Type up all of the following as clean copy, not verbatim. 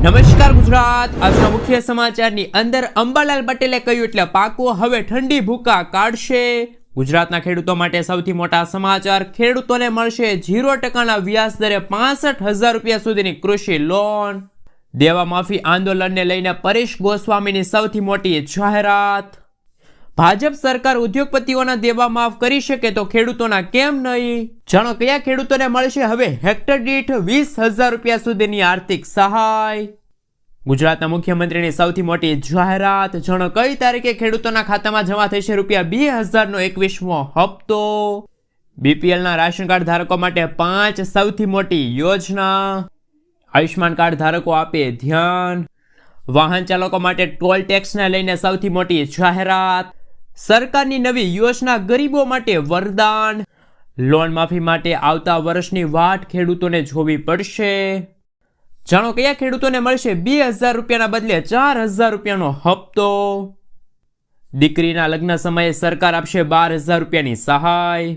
નમસ્કાર ગુજરાત, આજના મુખ્ય સમાચારની અંદર અંબાલાલ પટેલે કહ્યું એટલે પાકું, હવે ઠંડી ભૂકા કાઢશે. ગુજરાતના ખેડૂતો માટે સૌથી મોટા સમાચાર. ખેડૂતોને મળશે 0% વ્યાજ દરે 65,000 રૂપિયા સુધીની કૃષિ લોન. દેવા માફી આંદોલનને લઈને પરેશ ગોસ્વામીની સૌથી મોટી જાહેરાત. ભાજપ સરકાર ઉદ્યોગપતિઓના દેવા માફ કરી શકે તો ખેડૂતોના કેમ નહીં? જાણો કયા ખેડૂતોને મળશે હવે હેક્ટર દીઠ 20,000 રૂપિયા સુધીની આર્થિક સહાય. ગુજરાતના મુખ્યમંત્રીની સૌથી મોટી જાહેરાત. જાણો કઈ તારીખે ખેડૂતોના ખાતામાં જમા થશે રૂપિયા 2,000નો 21મો હપ્તો. બીપીએલના રાશન કાર્ડ ધારકો માટે 5 સૌથી મોટી યોજના. આયુષ્માન કાર્ડ ધારકો આપે ધ્યાન. વાહન ચાલકો માટે ટોલ ટેક્સને લઈને સૌથી મોટી જાહેરાત. સરકારની નવી યોજના ગરીબો માટે વરદાન. લોન માફી માટે આવતા વર્ષની વાટ ખેડૂતોને જોવી પડશે. જાણો કયા ખેડૂતોને મળશે 2,000 રૂપિયાના બદલે 4,000 રૂપિયાનો હપ્તો. દીકરીના લગ્ન સમયે સરકાર આપશે 12,000 રૂપિયાની સહાય.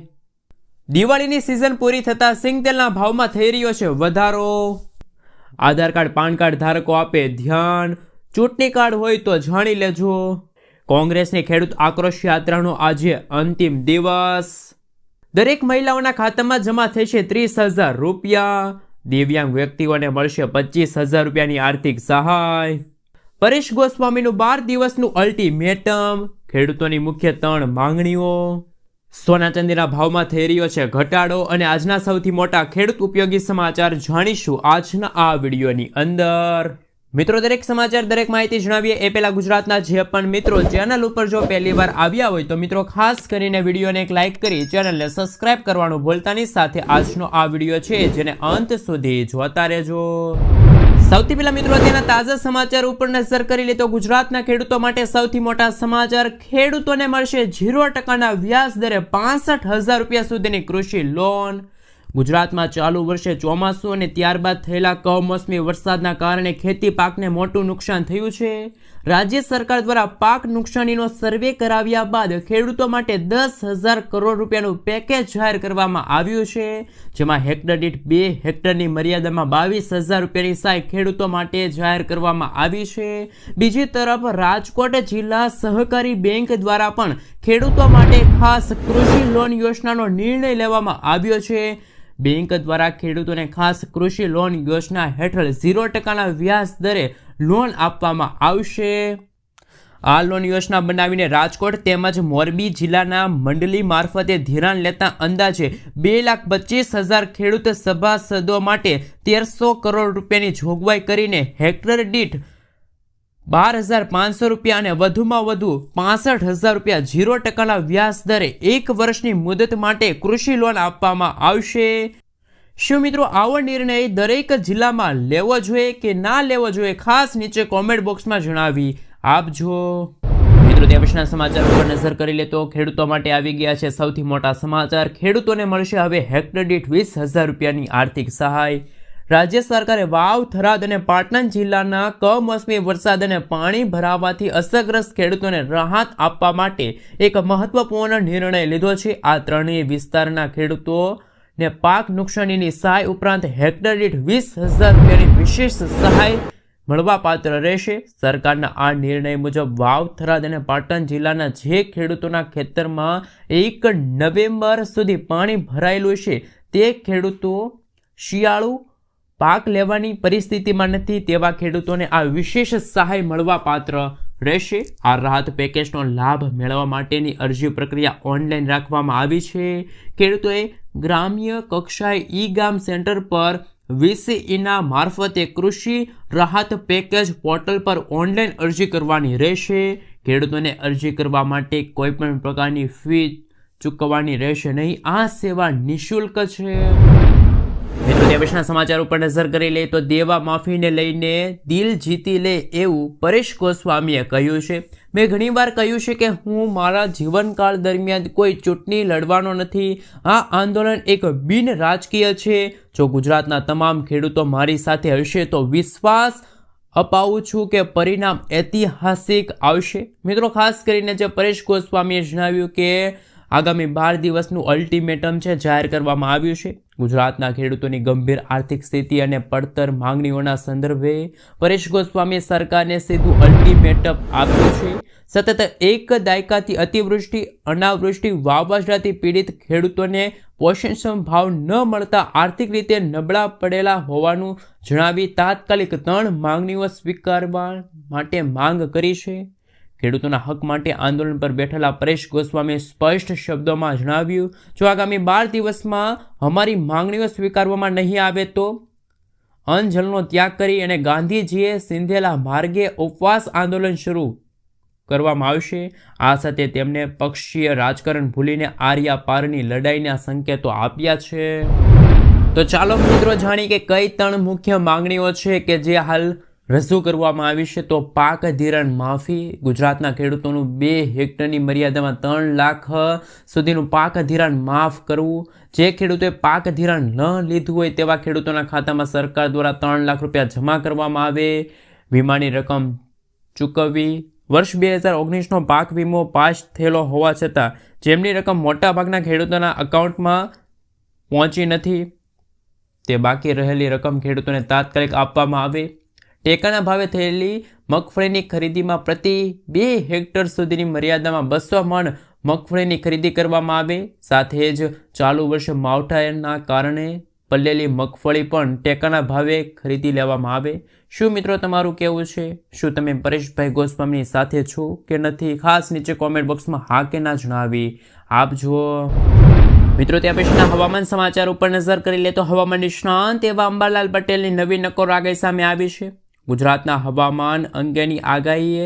દિવાળીની સિઝન પૂરી થતા સિંગતેલના ભાવમાં થઈ રહ્યો છે વધારો. આધાર કાર્ડ પાન કાર્ડ ધારકો આપે ધ્યાન. ચૂંટણી કાર્ડ હોય તો જાણી લેજો. કોંગ્રેસની ખેડૂત આક્રોશ યાત્રાનો આજે અંતિમ દિવસ. દરેક મહિલાઓના ખાતામાં જમા થશે 30,000 રૂપિયા. દિવ્યાંગ વ્યક્તિઓને મળશે 25,000 રૂપિયાની આર્થિક સહાય. પરેશ ગોસ્વામીનું 12 દિવસનું અલ્ટિમેટમ. ખેડૂતોની મુખ્ય 3 માંગણીઓ. સોના ચાંદીના ભાવમાં થઈ રહ્યો છે ઘટાડો અને આજના સૌથી મોટા ખેડૂત ઉપયોગી સમાચાર જાણીશું આજના આ વિડીયોની અંદર. મિત્રો, દરેક સમાચાર દરેક માહિતી જણાવીએ એ પહેલા ગુજરાતના જે પણ મિત્રો ચેનલ ઉપર જો પહેલી વાર આવ્યા હોય તો મિત્રો ખાસ કરીને વિડીયોને એક લાઇક કરી ચેનલને સબસ્ક્રાઇબ કરવાનું ભૂલતા નહીં. સાથે આજનો આ વિડીયો છે જેને અંત સુધી જોતા રહેજો. સૌથી પહેલા મિત્રો અત્યારના તાજા સમાચાર ઉપર નજર કરી લે તો ગુજરાતના ખેડૂતો માટે સૌથી મોટા સમાચાર. ખેડૂતોને મળશે 0% વ્યાજ દરે 65,000 રૂપિયા સુધીની કૃષિ લોન. ગુજરાતમાં ચાલુ વર્ષે ચોમાસું અને ત્યારબાદ થયેલા કમોસમી વરસાદના કારણે ખેતી પાકને મોટું નુકસાન થયું છે. રાજ્ય સરકાર દ્વારા પાક નુકસાનીનો સર્વે કરાવ્યા બાદ ખેડૂતો માટે 10,000 કરોડ રૂપિયાનું પેકેજ જાહેર કરવામાં આવ્યું છે, જેમાં હેક્ટર દીઠ 2 હેક્ટરની મર્યાદામાં 22,000 રૂપિયાની સહાય ખેડૂતો માટે જાહેર કરવામાં આવી છે. બીજી તરફ રાજકોટ જિલ્લા સહકારી બેંક દ્વારા પણ ખેડૂતો માટે ખાસ કૃષિ લોન યોજનાનો નિર્ણય લેવામાં આવ્યો છે. બેંક દ્વારા ખેડૂતોને ખાસ કૃષિ લોન યોજના હેઠળ 0% વ્યાજ દરે લોન આપવામાં આવશે. આ લોન યોજના બનાવીને રાજકોટ તેમજ મોરબી જિલ્લાના મંડળી મારફતે ધિરાણ લેતા અંદાજે 2,25,000 ખેડૂત સભાસદો માટે 1,300 કરોડ રૂપિયાની જોગવાઈ કરીને હેક્ટર દીઠ 12,500 રૂપિયા અને વધુમાં વધુ 65,000 રૂપિયા 0% વ્યાજ દરે 1 વર્ષની મુદત માટે કૃષિ લોન આપવામાં આવશે. શું મિત્રો આવો નિર્ણય દરેક જિલ્લામાં લેવો જોઈએ કે ના લેવો જોઈએ? ખાસ નીચે કોમેન્ટ બોક્સમાં જણાવી આપજો. મિત્રો, તે પછીના સમાચાર ઉપર નજર કરી લે તો ખેડૂતો માટે આવી ગયા છે સૌથી મોટા સમાચાર. ખેડૂતોને મળશે હવે હેક્ટર દીઠ 20,000 રૂપિયાની આર્થિક સહાય. રાજ્ય સરકારે વાવ, થરાદ અને પાટણ જિલ્લાના કમોસમી વરસાદ અને પાણી ભરાવાથી અસરગ્રસ્ત ખેડૂતોને રાહત આપવા માટે એક મહત્વપૂર્ણ નિર્ણય લીધો છે. આ ત્રણેય વિસ્તારના ખેડૂતોને પાક નુકસાનીની સહાય ઉપરાંત હેક્ટર દીઠ 20,000 રૂપિયાની વિશેષ સહાય મળવાપાત્ર રહેશે. સરકારના આ નિર્ણય મુજબ વાવ, થરાદ અને પાટણ જિલ્લાના જે ખેડૂતોના ખેતરમાં 1 નવેમ્બર સુધી પાણી ભરાયેલું છે તે ખેડૂતો શિયાળુ પાક લેવાની પરિસ્થિતિમાં નથી તેવા ખેડૂતોને આ વિશેષ સહાય મળવા પાત્ર રહેશે. આ રાહત પેકેજનો લાભ મેળવવા માટેની અરજી પ્રક્રિયા ઓનલાઈન રાખવામાં આવી છે. ખેડૂતોએ ગ્રામ્ય કક્ષાએ ઈ-ગામ સેન્ટર પર VCEના મારફતે કૃષિ રાહત પેકેજ પોર્ટલ પર ઓનલાઈન અરજી કરવાની રહેશે. ખેડૂતોને અરજી કરવા માટે કોઈપણ પ્રકારની ફી ચૂકવવાની રહેશે નહીં. આ સેવા નિઃશુલ્ક છે. મિત્રો, તે પછીના સમાચાર ઉપર નજર કરી લે તો દેવા માફીને લઈને દિલ જીતી લે એવું પરેશ ગોસ્વામીએ કહ્યું છે. મેં ઘણીવાર કહ્યું છે કે હું મારા જીવનકાળ દરમિયાન કોઈ ચૂંટણી લડવાનો નથી. આ આંદોલન એક બિન રાજકીય છે. જો ગુજરાતના તમામ ખેડૂતો મારી સાથે હશે તો વિશ્વાસ અપાવું છું કે પરિણામ ઐતિહાસિક આવશે. મિત્રો, ખાસ કરીને જે પરેશ ગોસ્વામીએ જણાવ્યું કે આગામી 12 દિવસનું અલ્ટિમેટમ છે જાહેર કરવામાં આવ્યું છે. ગુજરાતના ખેડૂતોની ગંભીર આર્થિક સ્થિતિ અને પડતર માંગણીઓના સંદર્ભે પરેશ ગોસ્વામીએ સરકારને સીધું અલ્ટિમેટમ આપ્યું છે. સતત એક દાયકાથી અતિવૃષ્ટિ, અનાવૃષ્ટિ, વાવાઝોડાથી પીડિત ખેડૂતોને પોષણક્ષમ ભાવ ન મળતા આર્થિક રીતે નબળા પડેલા હોવાનું જણાવી તાત્કાલિક 3 માંગણીઓ સ્વીકારવા માટે માંગ કરી છે. ખેડૂતોના હક માટે આંદોલન પર બેઠેલા પરેશ ગોસ્વામીએ સ્પષ્ટ શબ્દોમાં જણાવ્યું, જો આગામી 12 દિવસમાં અમારી માંગણીઓ સ્વીકારવામાં નહીં આવે તો અન્નજળનો ત્યાગ કરી અને ગાંધીજીએ સિંધેલા માર્ગે ઉપવાસ આંદોલન શરૂ કરવામાં આવશે. આ સાથે તેમણે પક્ષીય રાજકારણ ભૂલીને આર્યા પારની લડાઈના સંકેતો આપ્યા છે. તો ચાલો મિત્રો જાણીએ કે કઈ 3 મુખ્ય માંગણીઓ છે કે જે હાલ રજૂ કરવામાં આવી છે. તો પાક ધિરાણ માફી, ગુજરાતના ખેડૂતોનું 2 હેક્ટરની મર્યાદામાં 3 લાખ સુધીનું પાક ધિરાણ માફ કરવું. જે ખેડૂતોએ પાક ધિરાણ ન લીધું હોય તેવા ખેડૂતોના ખાતામાં સરકાર દ્વારા 3 લાખ રૂપિયા જમા કરવામાં આવે. વીમાની રકમ ચૂકવવી. વર્ષ 2019નો પાક વીમો પાસ થયેલો હોવા છતાં જેમની રકમ મોટાભાગના ખેડૂતોના એકાઉન્ટમાં પહોંચી નથી તે બાકી રહેલી રકમ ખેડૂતોને તાત્કાલિક આપવામાં આવે. ટેકાના ભાવે થયેલી મગફળીની ખરીદીમાં પ્રતિ 2 હેક્ટર સુધીની મર્યાદામાં 200 મણ મગફળીની ખરીદી કરવામાં આવે. સાથે જ ચાલુ વર્ષે માવઠાના કારણે પલ્લેલી મગફળી પણ ટેકાના ભાવે ખરીદી લેવામાં આવે. શું મિત્રો તમારું કહેવું છે? શું તમે પરેશભાઈ ગોસ્વામીની સાથે છો કે નથી? ખાસ નીચે કોમેન્ટ બોક્સમાં હા કે ના જણાવી આપજો. મિત્રો ત્યાં પછીના હવામાન સમાચાર ઉપર નજર કરી લે તો હવામાન નિષ્ણાંત એવા અંબાલાલ પટેલની નવી નકોર આગાહી સામે આવી છે. ગુજરાતના હવામાન અંગેની આગાહીએ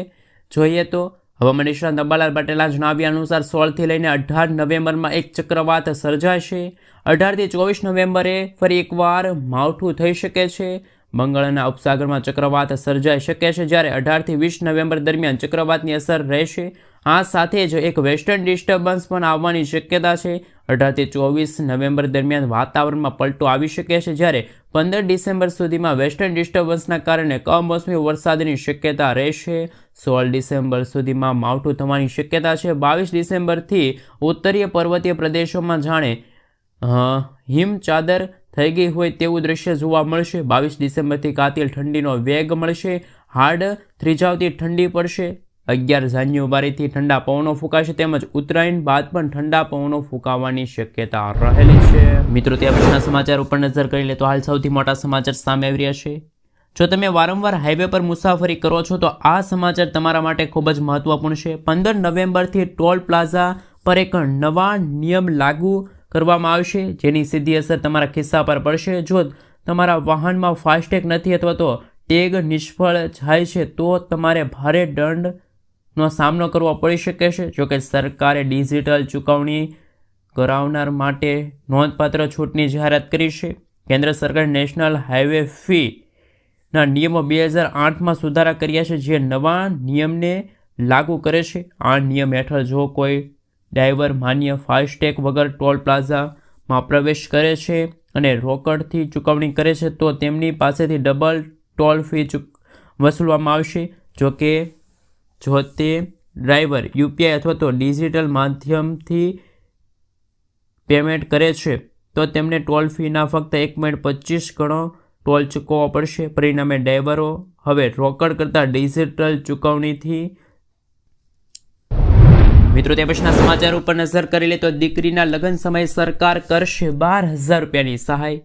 જોઈએ તો હવામાન નિષ્ણાંત અંબાલાલ પટેલના જણાવ્યા અનુસાર 16થી લઈને 18 નવેમ્બરમાં એક ચક્રવાત સર્જાશે. 18થી 24 નવેમ્બરે ફરી એકવાર માવઠું થઈ શકે છે. બંગાળના ઉપસાગરમાં ચક્રવાત સર્જાઈ શકે છે, જ્યારે 18થી 20 નવેમ્બર દરમિયાન ચક્રવાતની અસર રહેશે. આ સાથે જ એક વેસ્ટર્ન ડિસ્ટર્બન્સ પણ આવવાની શક્યતા છે. 18થી 24 નવેમ્બર દરમિયાન વાતાવરણમાં પલટો આવી શકે છે, જ્યારે 15 ડિસેમ્બર સુધીમાં વેસ્ટર્ન ડિસ્ટર્બન્સના કારણે કમોસમી વરસાદની શક્યતા રહેશે. 16 ડિસેમ્બર સુધીમાં માવઠું થવાની શક્યતા છે. 22 ડિસેમ્બરથી ઉત્તરીય પર્વતીય પ્રદેશોમાં જાણે હિમચાદર થઈ ગઈ હોય તેવું દ્રશ્ય જોવા મળશે. 22 ડિસેમ્બરથી કાતિલ ઠંડીનો વેગ મળશે. હાડ થીજાવતી ઠંડી પડશે. 11 જાન્યુઆરીથી ઠંડા પવનો ફૂંકાશે, તેમજ ઉત્તરાયણ બાદ પણ ઠંડા પવનો ફૂંકાવાની શક્યતા રહેલી છે. મિત્રો ત્યાં પછીના સમાચાર ઉપર નજર કરી લે તો હાલ સૌથી મોટા સમાચાર સામે આવી રહ્યા છે. જો તમે વારંવાર હાઈવે પર મુસાફરી કરો છો તો આ સમાચાર તમારા માટે ખૂબ જ મહત્વપૂર્ણ છે. 15 નવેમ્બરથી ટોલ પ્લાઝા પર એક નવા નિયમ લાગુ કરવામાં આવશે, જેની સીધી અસર તમારા ખિસ્સા પર પડશે. જો તમારા વાહનમાં ફાસ્ટેગ નથી અથવા તો ટેગ નિષ્ફળ જાય છે તો તમારે ભારે દંડનો સામનો કરવો પડી શકે છે. જોકે સરકારે ડિજિટલ ચૂકવણી કરાવનાર માટે નોંધપાત્ર છૂટની જાહેરાત કરી છે. કેન્દ્ર સરકારે નેશનલ હાઈવે ફીના નિયમો 2008માં સુધારા કર્યા છે, જે નવા નિયમને લાગુ કરે છે. આ નિયમ હેઠળ જો કોઈ ડ્રાઈવર માન્ય ફાસ્ટેગ વગર ટોલ પ્લાઝામાં પ્રવેશ કરે છે અને રોકડથી ચૂકવણી કરે છે તો તેમની પાસેથી ડબલ ટોલ ફી વસૂલવામાં આવશે. જોકે જો તે ડ્રાઈવર યુપીઆઈ અથવા તો ડિજિટલ માધ્યમથી પેમેન્ટ કરે છે તો તેમને ટોલ ફીના ફક્ત 1.25 ગણો ટોલ ચૂકવવો પડશે. પરિણામે ડ્રાઈવરો હવે રોકડ કરતાં ડિજિટલ ચૂકવણીથી. મિત્રો ત્યાં પછીના સમાચાર ઉપર નજર કરી લે તો દીકરીના લગ્ન સમયે સરકાર કરશે 12,000 રૂપિયાની સહાય.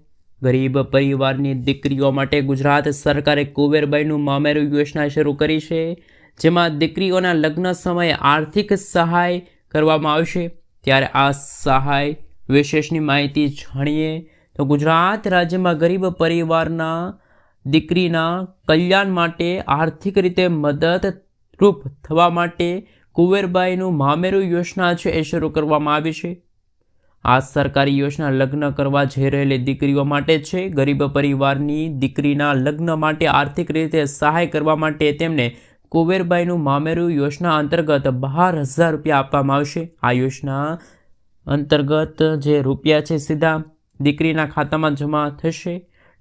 ગરીબ પરિવારની દીકરીઓ માટે ગુજરાત સરકારે કુંવરબાઈનું મામેરું યોજના શરૂ કરી છે, જેમાં દીકરીઓના લગ્ન સમયે આર્થિક સહાય કરવામાં આવશે. ત્યારે આ સહાય વિશેષની માહિતી જાણીએ તો ગુજરાત રાજ્યમાં ગરીબ પરિવારના દીકરીના કલ્યાણ માટે આર્થિક રીતે મદદરૂપ થવા માટે કુંવરબાઈનું મામેરું યોજના છે એ શરૂ કરવામાં આવી છે. આ સરકારી યોજના લગ્ન કરવા જઈ રહેલી દીકરીઓ માટે છે. ગરીબ પરિવારની દીકરીના લગ્ન માટે આર્થિક રીતે સહાય કરવા માટે તેમને કુંવરબાઈનું મામેરું યોજના અંતર્ગત 12,000 રૂપિયા આપવામાં આવશે. આ યોજના અંતર્ગત જે રૂપિયા છે સીધા દીકરીના ખાતામાં જમા થશે.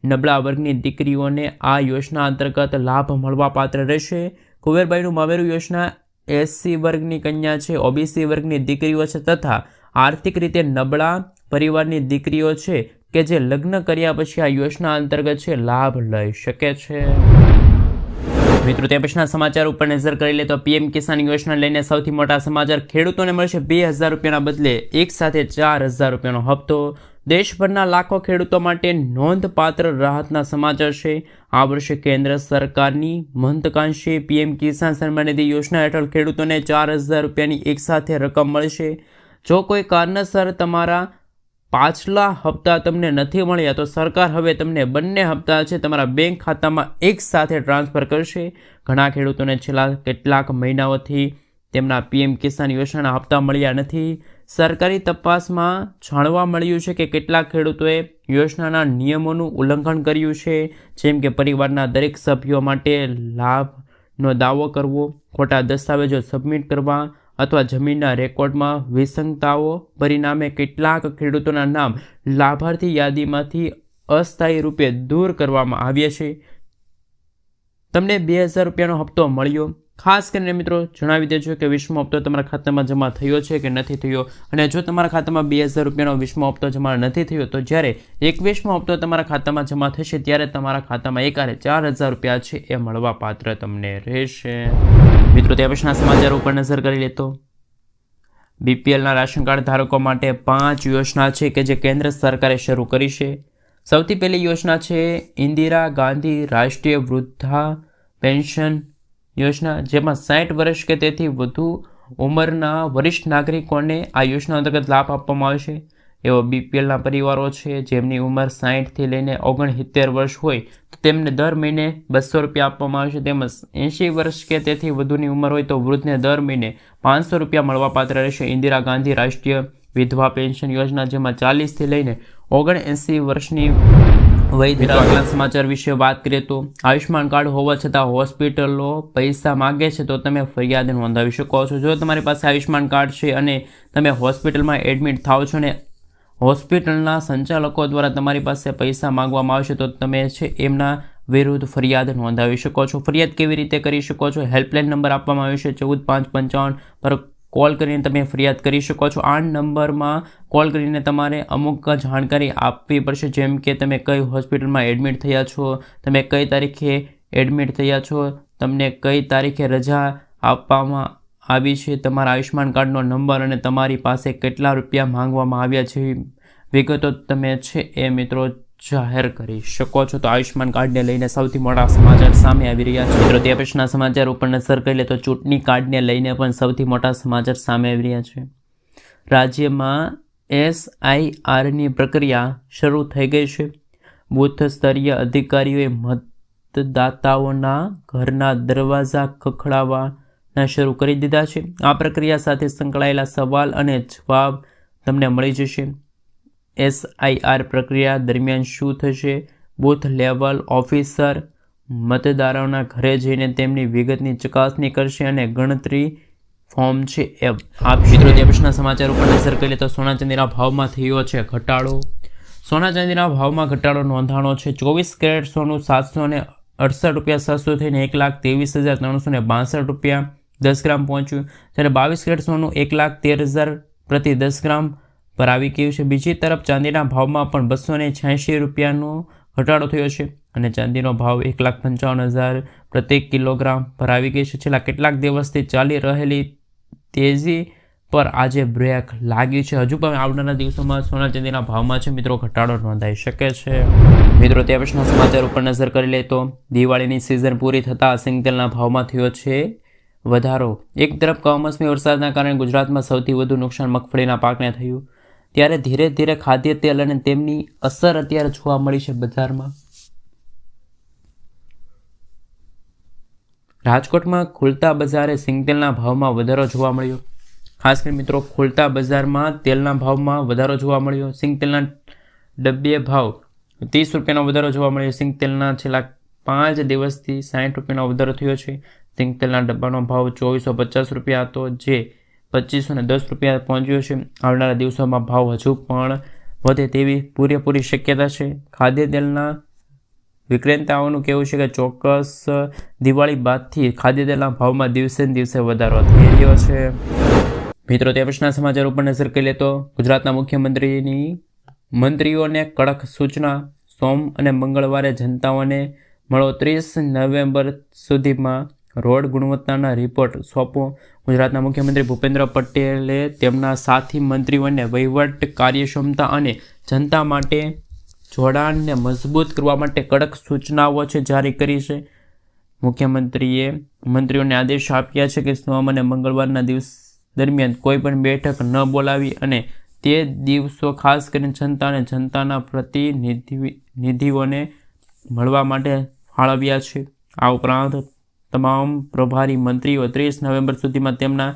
નબળા વર્ગની દીકરીઓને આ યોજના અંતર્ગત લાભ મળવાપાત્ર રહેશે. કુંવરબાઈનું મામેરું યોજના એસસી વર્ગની કન્યા છે, ઓબીસી વર્ગની દીકરીઓ છે તથા આર્થિક રીતે નબળા પરિવારની દીકરીઓ છે કે જે લગ્ન કર્યા પછી આ યોજના અંતર્ગત છે લાભ લઈ શકે છે। મિત્રો તે પછીના સમાચાર ઉપર નજર કરી લે તો પીએમ કિસાન યોજના લઈને સૌથી મોટા સમાચાર। ખેડૂતોને મળશે 2000 રૂપિયાના બદલે એક સાથે 4000 રૂપિયાનો હપ્તો। દેશભરના લાખો ખેડૂતો માટે નોંધપાત્ર રાહતના સમાચાર છે। આ વર્ષે કેન્દ્ર સરકારની મહત્વાકાંક્ષી પીએમ કિસાન સન્માન નિધિ યોજના હેઠળ ખેડૂતોને 4000 રૂપિયાની એક સાથે રકમ મળશે। જો કોઈ કારણસર તમારા પાછલા હપ્તા તમને નથી મળ્યા તો સરકાર હવે તમને બંને હપ્તા છે તમારા બેંક ખાતામાં એક સાથે ટ્રાન્સફર કરશે। ઘણા ખેડૂતોને છેલ્લા કેટલાક મહિનાઓથી તેમના પીએમ કિસાન યોજનાના હપ્તા મળ્યા નથી। સરકારી તપાસમાં જાણવા મળ્યું છે કે કેટલાક ખેડૂતોએ યોજનાના નિયમોનું ઉલ્લંઘન કર્યું છે, જેમ કે પરિવારના દરેક સભ્યો માટે લાભનો દાવો કરવો, ખોટા દસ્તાવેજો સબમિટ કરવા અથવા જમીનના રેકોર્ડમાં વિસંગતાઓ। પરિણામે કેટલાક ખેડૂતોના નામ લાભાર્થી યાદીમાંથી અસ્થાયી રૂપે દૂર કરવામાં આવ્યા છે। તમને 2000 રૂપિયાનો હપ્તો મળ્યો। ખાસ કરીને મિત્રો જણાવી દેજો કે 20મો હપ્તો તમારા ખાતામાં જમા થયો છે કે નથી થયો। અને જો તમારા ખાતામાં 2000 રૂપિયાનો 20મો હપ્તો જમા નથી થયો તો જ્યારે 21મો હપ્તો તમારા ખાતામાં જમા થશે ત્યારે તમારા ખાતામાં એકારે 4000 રૂપિયા છે એ મળવા પાત્ર તમને રહેશે। મિત્રો તે પછીના સમાચાર ઉપર નજર કરી લેતો બીપીએલના રાશન કાર્ડ ધારકો માટે 5 યોજના છે કે જે કેન્દ્ર સરકારે શરૂ કરી છે। સૌથી પહેલી યોજના છે ઇન્દિરા ગાંધી રાષ્ટ્રીય વૃદ્ધા પેન્શન યોજના, જેમાં 60 વર્ષ કે તેથી વધુ ઉંમરના વરિષ્ઠ નાગરિકોને આ યોજના અંતર્ગત લાભ આપવામાં આવશે। એવો બીપીએલના પરિવારો છે જેમની ઉંમર 60થી લઈને 69 વર્ષ હોય તો તેમને દર મહિને 200 રૂપિયા આપવામાં આવશે। તેમજ 80 વર્ષ કે તેથી વધુની ઉંમર હોય તો વૃદ્ધને દર મહિને 500 રૂપિયા મળવાપાત્ર રહેશે। ઇન્દિરા ગાંધી રાષ્ટ્રીય વિધવા પેન્શન યોજના, જેમાં 40થી લઈને 79 વર્ષની વય ધરાવતા સમાચાર વિશે વાત કરીએ તો આયુષ્માન કાર્ડ હોવા છતાં હોસ્પિટલો પૈસા માગે છે તો તમે ફરિયાદ નોંધાવી શકો છો। જો તમારી પાસે આયુષ્માન કાર્ડ છે અને તમે હોસ્પિટલમાં એડમિટ થાવ છો ને હોસ્પિટલના સંચાલકો દ્વારા તમારી પાસે પૈસા માંગવામાં આવશે તો તમે છે એમના વિરુદ્ધ ફરિયાદ નોંધાવી શકો છો। ફરિયાદ કેવી રીતે કરી શકો છો? હેલ્પલાઇન નંબર આપવામાં આવ્યો છે 14555 પર કોલ કરીને તમે ફરિયાદ કરી શકો છો। આ નંબરમાં કોલ કરીને તમારે અમુક જાણકારી આપવી પડશે, જેમ કે તમે કઈ હોસ્પિટલમાં એડમિટ થયા છો, તમે કઈ તારીખે એડમિટ થયા છો, તમને કઈ તારીખે રજા આપવામાં આવી છે, તમારા આયુષ્માન કાર્ડનો નંબર અને તમારી પાસે કેટલા રૂપિયા માંગવામાં આવ્યા છે વિગતો તમે છે એ મિત્રો જાહેર કરી શકો છો। તો આયુષ્માન કાર્ડને લઈને સૌથી મોટા સમાચાર સામે આવી રહ્યા છે। મિત્રો તે પછીના સમાચાર ઉપર નજર કરી લે તો ચૂંટણી કાર્ડને લઈને પણ સૌથી મોટા સમાચાર સામે આવી રહ્યા છે। રાજ્યમાં SIRની પ્રક્રિયા શરૂ થઈ ગઈ છે। બૂથ સ્તરીય અધિકારીઓએ મતદાતાઓના ઘરના દરવાજા ખખડાવવાના શરૂ કરી દીધા છે। આ પ્રક્રિયા સાથે સંકળાયેલા સવાલ અને જવાબ તમને મળી જશે। SIR પ્રક્રિયા દરમિયાન શું થશે? બૂથ લેવલ ઓફિસર મતદારોના ઘરે જઈને તેમની વિગતની ચકાસણી કરશે અને ગણતરી ફોર્મ છે એ આપશે। મિત્રો તે પછીના સમાચાર ઉપર નજર કરીએ તો સોના ચાંદીના ભાવમાં થયો છે ઘટાડો। સોના ચાંદીના ભાવમાં ઘટાડો નોંધાણો છે। 24 કેરેટ સોનું 768 રૂપિયા 700 થઈને 1,23,362 રૂપિયા 10 ગ્રામ પહોંચ્યું, જ્યારે 22 કેરેટ સોનું 1,13,000 પ્રતિ 10 ગ્રામ પર આવી ગયું છે। બીજી તરફ ચાંદીના ભાવમાં પણ 286 રૂપિયાનો ઘટાડો થયો છે અને ચાંદીનો ભાવ 1,55,000 પ્રતિ કિલોગ્રામ પર આવી ગઈ છે। છેલ્લા કેટલાક દિવસથી ચાલી રહેલી તેજી પર આજે બ્રેક લાગી છે। હજુ પણ આવનારા દિવસોમાં સોના ચાંદીના ભાવમાં છે મિત્રો ઘટાડો નોંધાઈ શકે છે। મિત્રો તે પછીના સમાચાર ઉપર નજર કરી લે તો દિવાળીની સિઝન પૂરી થતાં સિંગતેલના ભાવમાં થયો છે વધારો। એક તરફ કમોસમી વરસાદના કારણે ગુજરાતમાં સૌથી વધુ નુકસાન મગફળીના પાકને થયું, ત્યારે ધીરે ધીરે ખાદ્ય તેલ અને તેમની અસર અત્યારે જોવા મળી છે બજારમાં। રાજકોટમાં ખુલતા બજારે સિંગતેલના ભાવમાં વધારો જોવા મળ્યો। ખાસ કરીને મિત્રો ખુલતા બજારમાં તેલના ભાવમાં વધારો જોવા મળ્યો। સિંગતેલના ડબ્બે ભાવ 30 રૂપિયાનો વધારો જોવા મળ્યો। સિંગતેલના છેલ્લા 5 દિવસથી 60 રૂપિયાનો વધારો થયો છે। સિંગતેલના ડબ્બાનો ભાવ 2450 રૂપિયા હતો, જે 2510 રૂપિયા પહોંચ્યો છે। આવનારા દિવસોમાં ભાવ હજુ પણ વધે તેવી પૂરેપૂરી શક્યતા છે। ખાદ્ય તેલના વિક્રેતાઓનું કહેવું છે કે ચોક્કસ દિવાળી બાદથી ખાદ્ય તેલના ભાવમાં દિવસે ને દિવસે વધારો થઈ રહ્યો છે। મિત્રો તે પછીના સમાચાર ઉપર નજર કરી લે તો ગુજરાતના મુખ્યમંત્રીની મંત્રીઓને કડક સૂચના, સોમ અને મંગળવારે જનતાઓને મળો, 30 નવેમ્બર સુધીમાં રોડ ગુણવત્તાના રિપોર્ટ સોંપો. ગુજરાતના મુખ્યમંત્રી ભૂપેન્દ્ર પટેલે તેમના સાથી મંત્રીઓને વહીવટ કાર્યક્ષમતા અને જનતા માટે જોડાણને મજબૂત કરવા માટે કડક સૂચનાઓ જારી કરી છે. મુખ્યમંત્રીએ મંત્રીઓને આદેશ આપ્યા છે કે સોમ અને મંગળવારના દિવસ દરમિયાન કોઈ પણ બેઠક ન બોલાવી અને તે દિવસો ખાસ કરીને જનતા અને જનતાના પ્રતિનિધિઓને મળવા માટે ફાળવ્યા છે. આ ઉપરાંત તમામ પ્રભારી મંત્રીઓ 30 નવેમ્બર સુધીમાં તેમના